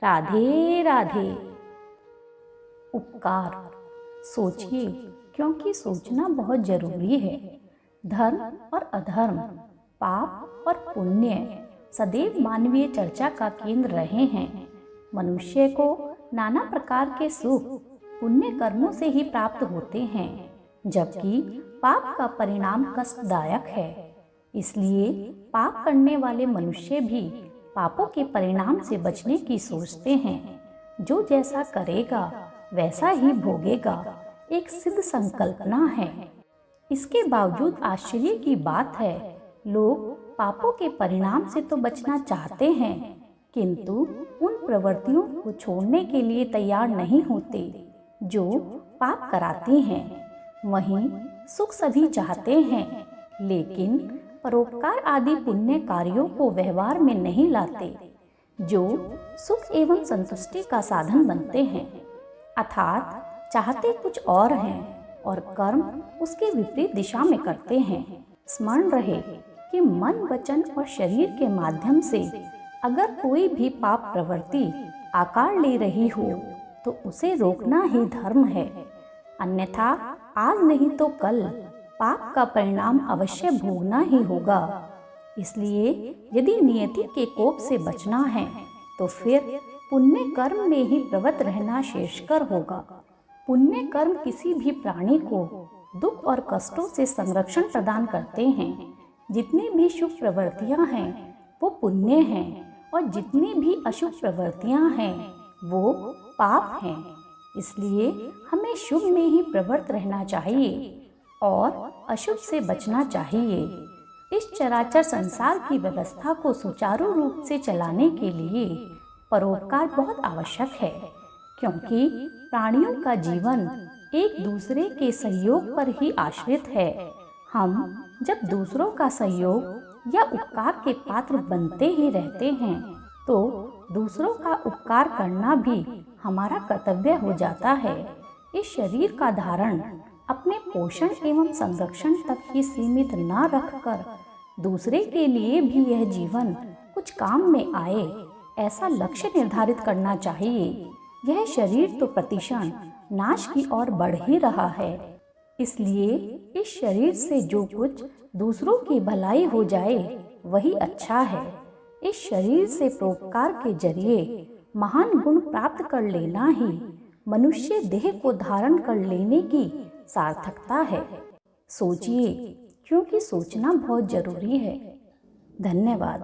राधे राधे। उपकार सोचिए, क्योंकि सोचना बहुत जरूरी है। धर्म और अधर्म, पाप और पुण्य सदैव मानवीय चर्चा का केंद्र रहे हैं। मनुष्य को नाना प्रकार के सुख पुण्य कर्मों से ही प्राप्त होते हैं, जबकि पाप का परिणाम कष्टदायक है। इसलिए पाप करने वाले मनुष्य भी पापों के परिणाम से बचने की सोचते हैं। जो जैसा करेगा वैसा ही भोगेगा, एक सिद्ध संकल्पना है। इसके बावजूद आश्चर्य की बात है, लोग पापों के परिणाम से तो बचना चाहते हैं, किंतु उन प्रवृत्तियों को छोड़ने के लिए तैयार नहीं होते जो पाप कराती हैं। वहीं सुख सभी चाहते हैं, लेकिन परोपकार आदि पुण्य कार्यों को व्यवहार में नहीं लाते, जो सुख एवं संतुष्टि का साधन बनते हैं। अर्थात चाहते कुछ और हैं और कर्म उसके विपरीत दिशा में करते हैं। स्मरण रहे कि मन, वचन और शरीर के माध्यम से अगर कोई भी पाप प्रवृत्ति आकार ले रही हो तो उसे रोकना ही धर्म है। अन्यथा आज नहीं तो कल पाप का परिणाम अवश्य भोगना ही होगा। इसलिए यदि नियति के कोप से बचना है तो फिर पुण्य कर्म में ही प्रवृत्त रहना श्रेयस्कर होगा। पुण्य कर्म किसी भी प्राणी को दुख और कष्टों से संरक्षण प्रदान करते हैं। जितनी भी शुभ प्रवृत्तियां हैं वो पुण्य हैं, और जितनी भी अशुभ प्रवृत्तियां हैं वो पाप हैं। इसलिए हमें शुभ में ही प्रवृत्त रहना चाहिए और अशुभ से बचना चाहिए। इस चराचर संसार की व्यवस्था को सुचारू रूप से चलाने के लिए परोपकार बहुत आवश्यक है, क्योंकि प्राणियों का जीवन एक दूसरे के सहयोग पर ही आश्रित है। हम जब दूसरों का सहयोग या उपकार के पात्र बनते ही रहते हैं तो दूसरों का उपकार करना भी हमारा कर्तव्य हो जाता है। इस शरीर का धारण अपने पोषण एवं संरक्षण तक ही सीमित न रखकर दूसरे के लिए भी यह जीवन कुछ काम में आए, ऐसा लक्ष्य निर्धारित करना चाहिए। यह शरीर तो प्रतिक्षण नाश की ओर बढ़ ही रहा है। इसलिए इस शरीर से जो कुछ दूसरों की भलाई हो जाए वही अच्छा है। इस शरीर से परोपकार के जरिए महान गुण प्राप्त कर लेना ही मनुष्य देह को धारण कर लेने की सार्थकता है। सोचिए, क्योंकि सोचना बहुत जरूरी है। धन्यवाद।